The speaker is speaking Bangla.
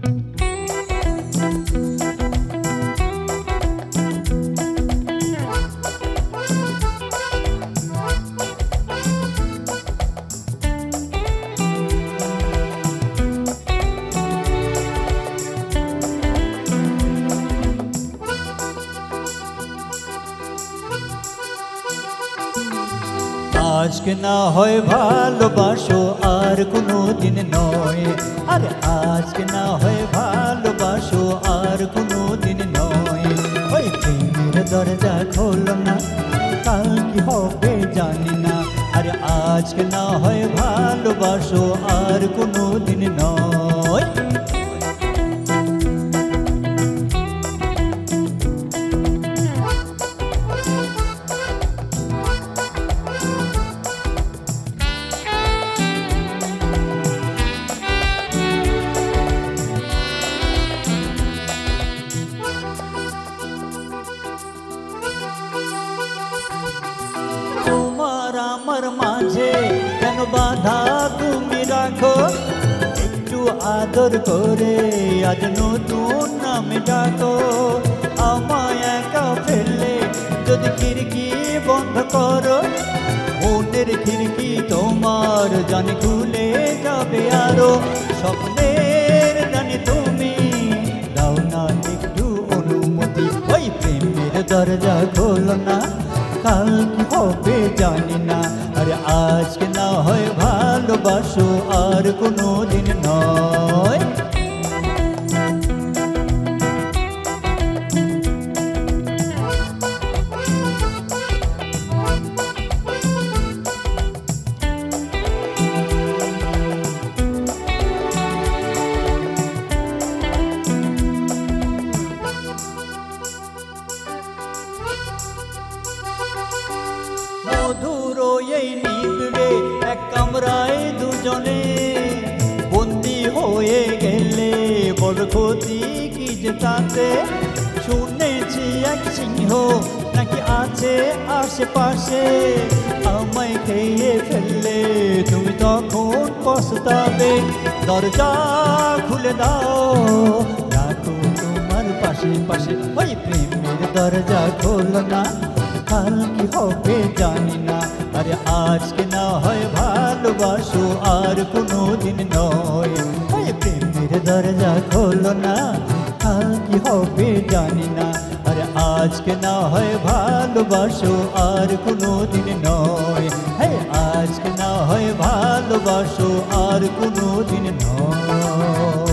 আজকে না হয় ভালোবাসো আর কোনো দিন নয়, আরে আজকে না হয় ভালোবাসো আর কোনো দিন নয়। ওই প্রেমের দরজা খোলো না, কাল কি হবে জানি না। আরে আজকে না হয় ভালোবাসো আর কোনো দিন নয়। তোমার আমার মাঝে কেন বাধা তুমি রাখো, একটু আদর করে আজ নতুন নামে ডাকো। আমায় একা ফেললে যদি খিড়কি বন্ধ করো, মনের খিড়কি তোমার জানি খুলে যাবে আরো। স্বপ্নের জানি তুমি দাও না একটু অনুমতি, ওই প্রেমের দরজা খোলো না, কাল কি হবে জানি না। আরে আজকে না হয় ভালোবাসো আর কোনো দিন নয়। মধুর এই নিবিড়ে এক কামরায় দুজনে বন্দি হয়ে গেলে বড় ক্ষতি কি যে তাতে। শুনেছি এক সিংহ নাকি আছে আশেপাশে, আমায় খেয়ে ফেললে তুমি তখন পস্তাবে। দরজা খুলে দাও, রাখো তোমার পাশে পাশে, ওই প্রেমের দরজা খোলো না, কাল কি হবে জানি না। আরে আজকে না হয় ভালোবাসো আর কোনো দিন নয়, ওই প্রেমের দরজা খোলো না, কাল কি হবে জানি না। আরে আজকে না হয় ভালোবাসো আর কোনো দিন নয়, হ্যাঁ আজকে না হয় ভালোবাসো আর কোনো দিন নয়।